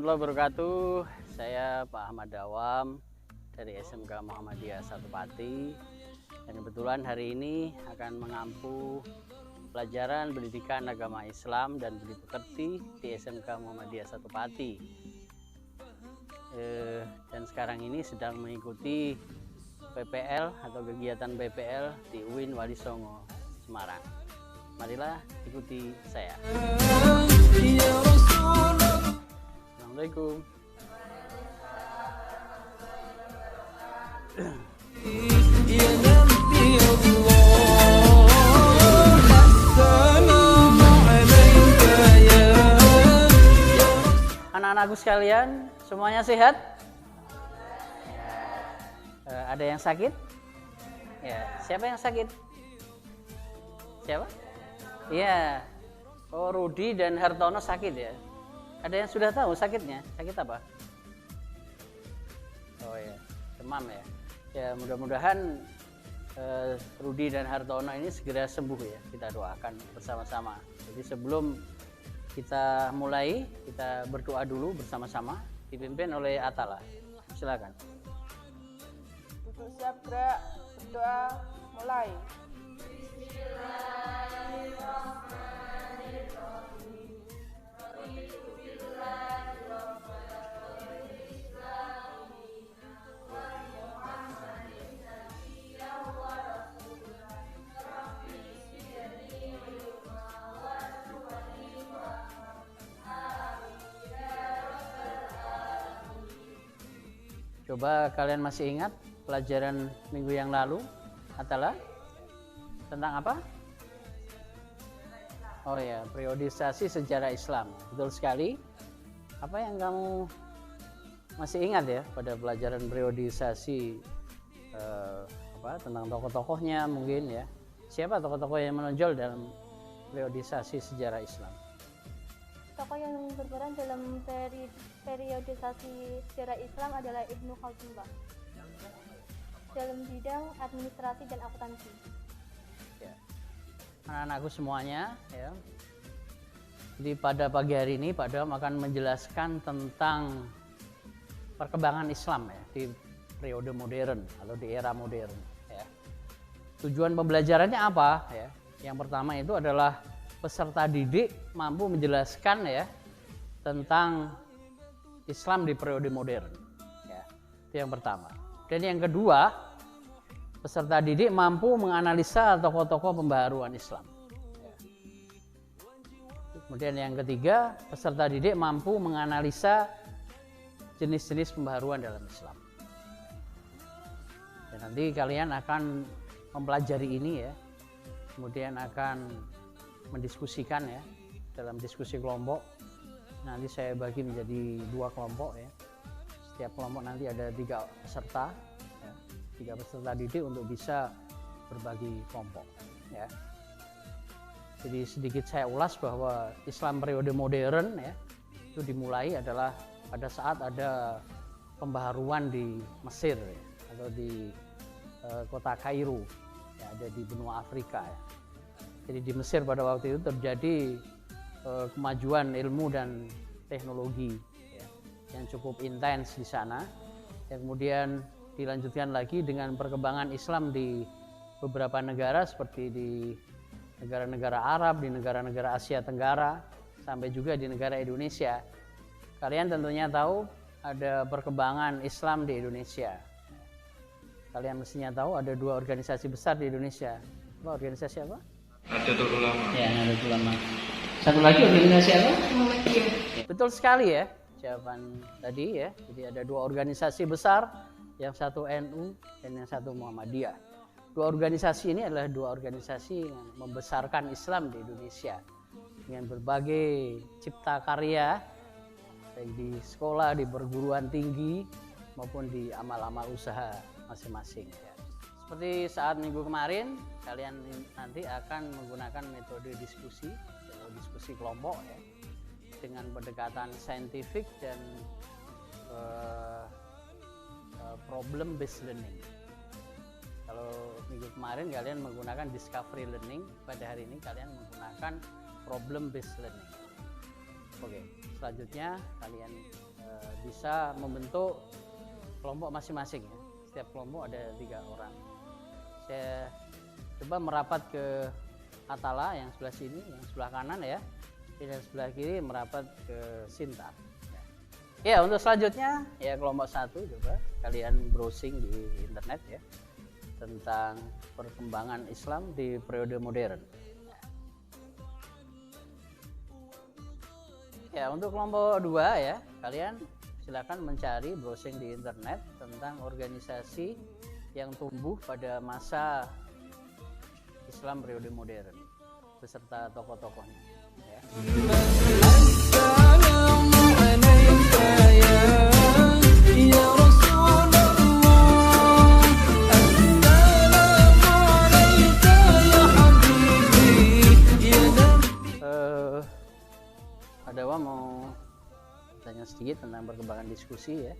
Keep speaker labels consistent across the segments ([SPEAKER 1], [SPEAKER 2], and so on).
[SPEAKER 1] warahmatullahi wabarakatuh. Saya Pak Ahmad Dawam dari SMK Muhammadiyah Satu Pati. Dan kebetulan hari ini akan mengampu pelajaran pendidikan agama Islam dan budi pekerti di SMK Muhammadiyah Satu Pati. Dan sekarang ini sedang mengikuti PPL atau kegiatan PPL di UIN Wali Songo, Semarang. Marilah ikuti saya. Assalamualaikum. Anak-anakku sekalian, semuanya sehat? Ada yang sakit? Ya, siapa yang sakit? Siapa? Iya. Oh, Rudi dan Hartono sakit ya. Ada yang sudah tahu sakitnya? Sakit apa? Oh ya, demam ya. Ya, mudah-mudahan Rudi dan Hartono ini segera sembuh ya. Kita doakan bersama-sama. Jadi sebelum kita mulai, kita berdoa dulu bersama-sama, dipimpin oleh Atala. Silakan.
[SPEAKER 2] Duduk siap, gerak, berdoa, mulai.
[SPEAKER 1] Coba kalian masih ingat pelajaran minggu yang lalu, Atala? Tentang apa? Oh ya, periodisasi sejarah Islam. Betul sekali. Apa yang kamu masih ingat ya pada pelajaran periodisasi tentang tokoh-tokohnya mungkin ya? Siapa tokoh-tokoh yang menonjol dalam periodisasi sejarah Islam?
[SPEAKER 3] Tokoh yang berperan dalam periodisasi sejarah Islam adalah Ibnu Khaldun dalam bidang administrasi dan akuntansi.
[SPEAKER 1] Ya. Anak-anakku semuanya ya. Jadi pada pagi hari ini Pak Dam akan menjelaskan tentang perkembangan Islam ya di periode modern atau di era modern ya. Tujuan pembelajarannya apa ya? Yang pertama itu adalah peserta didik mampu menjelaskan ya tentang Islam di periode modern ya. Itu yang pertama. Dan yang kedua, peserta didik mampu menganalisa tokoh-tokoh pembaharuan Islam ya. Kemudian yang ketiga, peserta didik mampu menganalisa jenis-jenis pembaharuan dalam Islam. Dan nanti kalian akan mempelajari ini ya, kemudian akan mendiskusikan ya dalam diskusi kelompok. Nanti saya bagi menjadi 2 kelompok ya. Setiap kelompok nanti ada 3 peserta ya, 3 peserta didik untuk bisa berbagi kelompok ya. Jadi sedikit saya ulas bahwa Islam periode modern ya itu dimulai adalah pada saat ada pembaharuan di Mesir ya, atau di kota Kairo ya, ada di benua Afrika ya. Jadi di Mesir pada waktu itu terjadi kemajuan ilmu dan teknologi ya, yang cukup intens di sana. Yang kemudian dilanjutkan lagi dengan perkembangan Islam di beberapa negara seperti di negara-negara Arab, di negara-negara Asia Tenggara, sampai juga di negara Indonesia. Kalian tentunya tahu ada perkembangan Islam di Indonesia. Kalian mestinya tahu ada 2 organisasi besar di Indonesia. Apa organisasi apa?
[SPEAKER 4] Nahdlatul Ulama.
[SPEAKER 1] Ya, Nahdlatul Ulama. Satu lagi organisasi apa?
[SPEAKER 3] Muhammadiyah.
[SPEAKER 1] Betul sekali ya jawaban tadi ya. Jadi ada 2 organisasi besar, yang satu NU dan yang satu Muhammadiyah. 2 organisasi ini adalah 2 organisasi yang membesarkan Islam di Indonesia dengan berbagai cipta karya baik di sekolah, di perguruan tinggi maupun di amal-amal usaha masing-masing ya. Seperti saat minggu kemarin, kalian nanti akan menggunakan metode diskusi atau diskusi kelompok ya, dengan pendekatan saintifik dan problem based learning. Kalau minggu kemarin kalian menggunakan discovery learning, pada hari ini kalian menggunakan problem based learning. Oke, selanjutnya kalian bisa membentuk kelompok masing-masing ya. Setiap kelompok ada 3 orang. Saya coba merapat ke Atala yang sebelah sini, yang sebelah kanan ya. Dan sebelah kiri merapat ke Sinta. Ya, untuk selanjutnya ya kelompok 1 coba kalian browsing di internet ya tentang perkembangan Islam di periode modern. Ya, untuk kelompok 2 ya, kalian silakan mencari browsing di internet tentang organisasi yang tumbuh pada masa Islam periode modern beserta tokoh-tokohnya ya. Adawa mau tanya sedikit tentang perkembangan diskusi ya.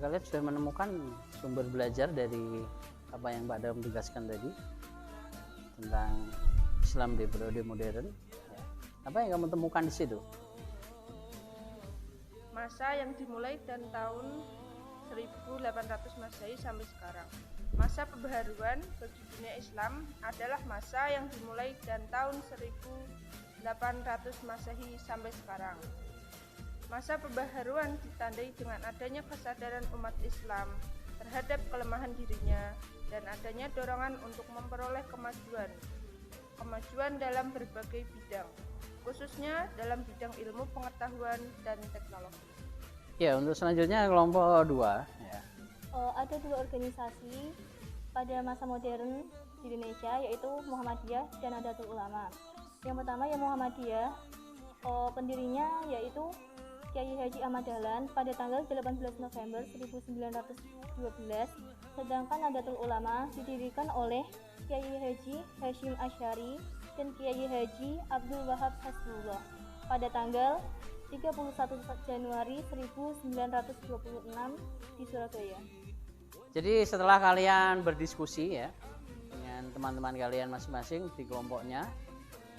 [SPEAKER 1] Kalian sudah menemukan sumber belajar dari apa yang Pak Adawa tugaskan tadi tentang Islam di periode modern ya. Apa yang kamu temukan di situ?
[SPEAKER 2] Masa yang dimulai dan tahun 1800 Masehi sampai sekarang. Masa pembaharuan bagi dunia Islam adalah masa yang dimulai dan tahun 1800 Masehi sampai sekarang. Masa pembaharuan ditandai dengan adanya kesadaran umat Islam terhadap kelemahan dirinya dan adanya dorongan untuk memperoleh kemajuan dalam berbagai bidang, khususnya dalam bidang ilmu pengetahuan dan teknologi.
[SPEAKER 1] Ya, untuk selanjutnya kelompok 2 ya.
[SPEAKER 3] Ada 2 organisasi pada masa modern di Indonesia, yaitu Muhammadiyah dan Nahdlatul Ulama. Yang pertama ya Muhammadiyah, pendirinya yaitu Kiai Haji Ahmad Dahlan pada tanggal 18 November 1912, sedangkan Nahdlatul Ulama didirikan oleh Kiai Haji Hasyim Asy'ari dan Kiai Haji Abdul Wahab Hasbullah pada tanggal 31 Januari 1926 di Surabaya.
[SPEAKER 1] Jadi setelah kalian berdiskusi ya dengan teman-teman kalian masing-masing di kelompoknya,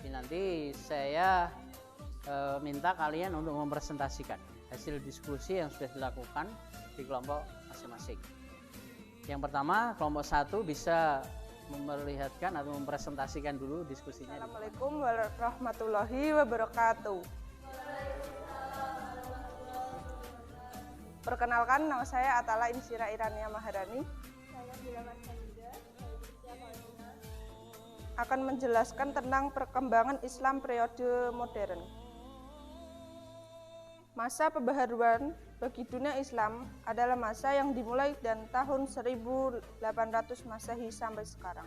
[SPEAKER 1] nanti saya minta kalian untuk mempresentasikan hasil diskusi yang sudah dilakukan di kelompok masing-masing. Yang pertama, kelompok 1 bisa memperlihatkan atau mempresentasikan dulu diskusinya.
[SPEAKER 2] Assalamualaikum warahmatullahi wabarakatuh. Perkenalkan, nama saya Atala Insira Irania Maharani.
[SPEAKER 3] Saya Dilamat Hamida,
[SPEAKER 2] akan menjelaskan tentang perkembangan Islam periode modern. Masa pembaharuan bagi dunia Islam adalah masa yang dimulai dan tahun 1800 Masehi sampai sekarang.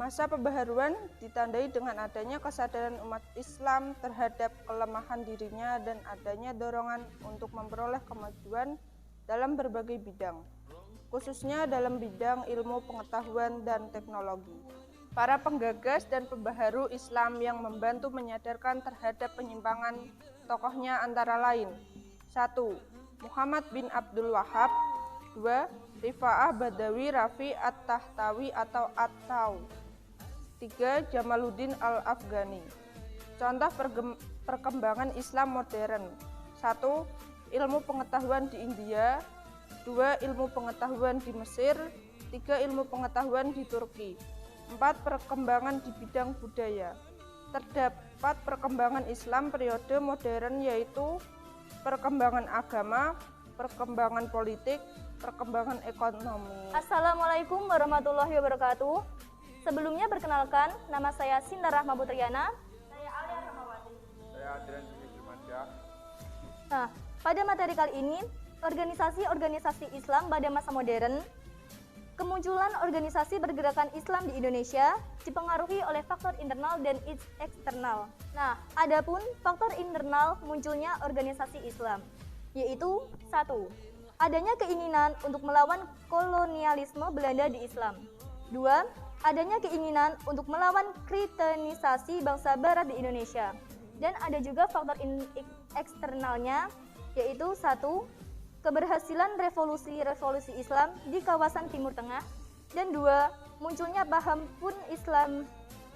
[SPEAKER 2] Masa pembaharuan ditandai dengan adanya kesadaran umat Islam terhadap kelemahan dirinya dan adanya dorongan untuk memperoleh kemajuan dalam berbagai bidang, khususnya dalam bidang ilmu pengetahuan dan teknologi. Para penggagas dan pembaharu Islam yang membantu menyadarkan terhadap penyimpangan tokohnya antara lain: 1. Muhammad bin Abdul Wahab. 2. Rifa'ah Badawi Rafi At-Tahtawi atau At-Taw. 3. Jamaluddin Al-Afghani. Contoh perkembangan Islam modern: 1. Ilmu pengetahuan di India. 2. Ilmu pengetahuan di Mesir. 3. Ilmu pengetahuan di Turki. 4. Perkembangan di bidang budaya. Terdapat perkembangan Islam periode modern, yaitu perkembangan agama, perkembangan politik, perkembangan ekonomi.
[SPEAKER 3] Assalamualaikum warahmatullahi wabarakatuh. Sebelumnya perkenalkan, nama saya Sinta Rahma Putriana. Saya Alia Rahmawati.
[SPEAKER 4] Saya Adrian Firmansyah.
[SPEAKER 3] Nah, pada materi kali ini, organisasi-organisasi Islam pada masa modern. Kemunculan organisasi pergerakan Islam di Indonesia dipengaruhi oleh faktor internal dan eksternal. Nah, adapun faktor internal munculnya organisasi Islam, yaitu 1. Adanya keinginan untuk melawan kolonialisme Belanda di Islam. 2. Adanya keinginan untuk melawan kritenisasi bangsa Barat di Indonesia. Dan ada juga faktor eksternalnya, yaitu 1. Keberhasilan revolusi Islam di kawasan Timur Tengah, dan 2. Munculnya paham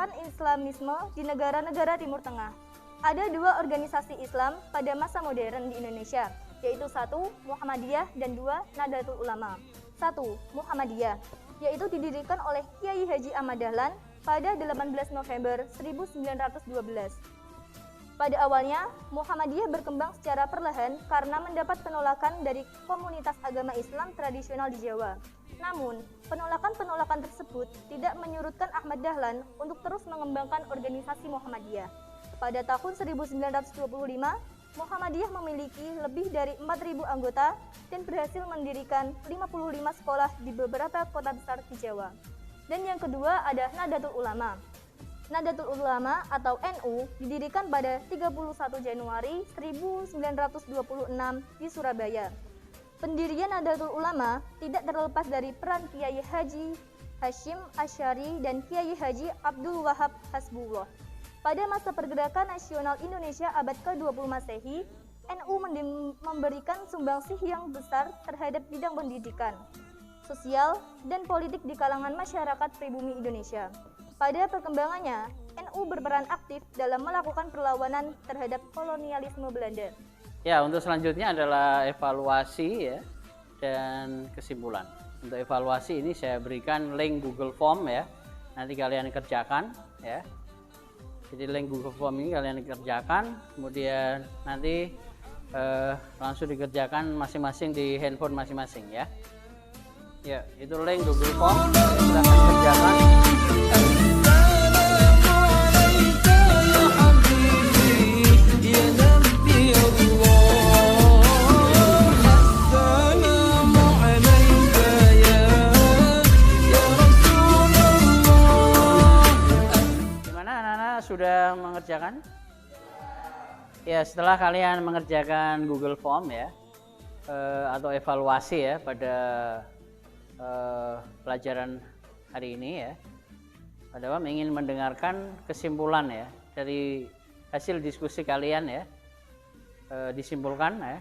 [SPEAKER 3] pan-Islamisme di negara-negara Timur Tengah. Ada dua organisasi Islam pada masa modern di Indonesia, yaitu 1. Muhammadiyah dan 2. Nahdlatul Ulama. 1. Muhammadiyah, yaitu didirikan oleh Kiai Haji Ahmad Dahlan pada 18 November 1912. Pada awalnya, Muhammadiyah berkembang secara perlahan karena mendapat penolakan dari komunitas agama Islam tradisional di Jawa. Namun, penolakan-penolakan tersebut tidak menyurutkan Ahmad Dahlan untuk terus mengembangkan organisasi Muhammadiyah. Pada tahun 1925, Muhammadiyah memiliki lebih dari 4.000 anggota dan berhasil mendirikan 55 sekolah di beberapa kota besar di Jawa. Dan yang kedua ada Nahdlatul Ulama. Nahdlatul Ulama atau NU didirikan pada 31 Januari 1926 di Surabaya. Pendirian Nahdlatul Ulama tidak terlepas dari peran Kiai Haji Hashim Asy'ari dan Kiai Haji Abdul Wahab Hasbullah. Pada masa pergerakan nasional Indonesia abad ke-20 Masehi, NU memberikan sumbangsih yang besar terhadap bidang pendidikan, sosial, dan politik di kalangan masyarakat pribumi Indonesia. Pada perkembangannya, NU berperan aktif dalam melakukan perlawanan terhadap kolonialisme Belanda.
[SPEAKER 1] Ya, untuk selanjutnya adalah evaluasi ya dan kesimpulan. Untuk evaluasi ini saya berikan link Google Form ya. Nanti kalian kerjakan ya. Jadi link Google Form ini kalian kerjakan, kemudian nanti langsung dikerjakan masing-masing di handphone masing-masing ya. Ya, itu link Google Form, silakan kerjakan. Sudah mengerjakan? Ya, setelah kalian mengerjakan Google Form ya atau evaluasi ya pada pelajaran hari ini ya, Pada ingin mendengarkan kesimpulan ya dari hasil diskusi kalian ya, disimpulkan ya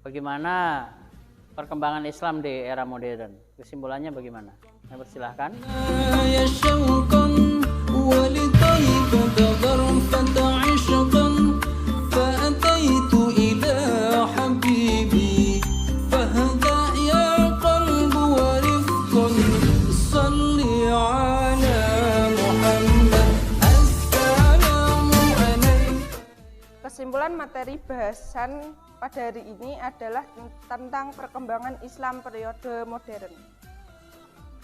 [SPEAKER 1] bagaimana perkembangan Islam di era modern. Kesimpulannya bagaimana? Saya persilahkan.
[SPEAKER 2] Kesimpulan materi bahasan pada hari ini adalah tentang perkembangan Islam periode modern.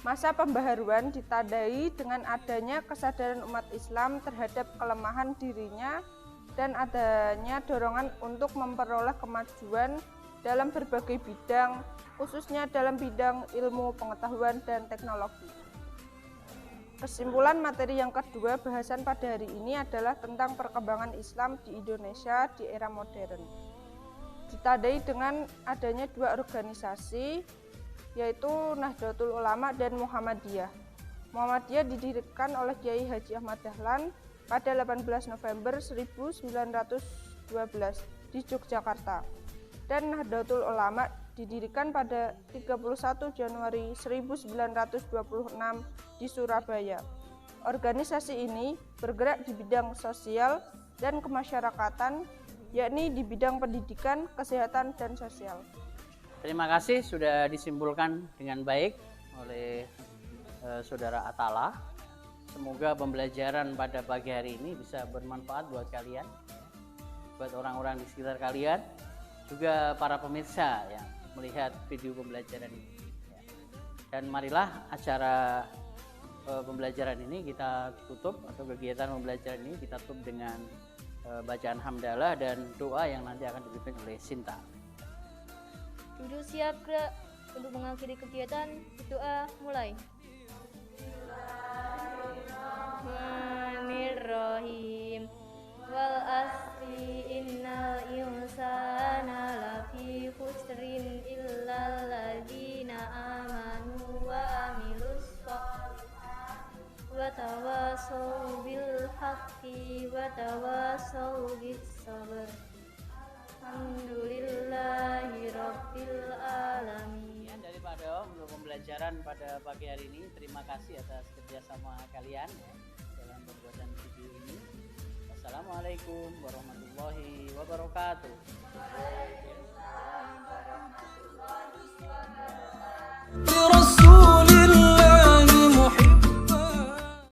[SPEAKER 2] Masa pembaharuan ditandai dengan adanya kesadaran umat Islam terhadap kelemahan dirinya dan adanya dorongan untuk memperoleh kemajuan dalam berbagai bidang, khususnya dalam bidang ilmu, pengetahuan, dan teknologi. Kesimpulan materi yang kedua bahasan pada hari ini adalah tentang perkembangan Islam di Indonesia di era modern. Ditandai dengan adanya dua organisasi, yaitu Nahdlatul Ulama dan Muhammadiyah. Muhammadiyah didirikan oleh Kiai Haji Ahmad Dahlan pada 18 November 1912 di Yogyakarta. Dan Nahdlatul Ulama didirikan pada 31 Januari 1926 di Surabaya. Organisasi ini bergerak di bidang sosial dan kemasyarakatan, yakni di bidang pendidikan, kesehatan, dan sosial.
[SPEAKER 1] Terima kasih sudah disimpulkan dengan baik oleh Saudara Atala. Semoga pembelajaran pada pagi hari ini bisa bermanfaat buat kalian, buat orang-orang di sekitar kalian, juga para pemirsa yang melihat video pembelajaran ini. Dan marilah acara pembelajaran ini kita tutup, atau kegiatan pembelajaran ini kita tutup dengan bacaan hamdalah dan doa yang nanti akan dipimpin oleh Sinta.
[SPEAKER 3] Duduk siap gerak untuk mengakhiri kegiatan, doa mulai. Bismillahirrahmanirrahim. Wal asri innal insana lafi khusrin illal ladzina amanu wa amilus sholihati wa tawassaw bil haqqi wa tawassaw bis sabr. Alhamdulillahi rabbil alamin.
[SPEAKER 1] Daripada untuk pembelajaran pada pagi hari ini, terima kasih atas kerjasama kalian dalam pembuatan video ini. Wassalamualaikum. Wassalamualaikum warahmatullahi wabarakatuh.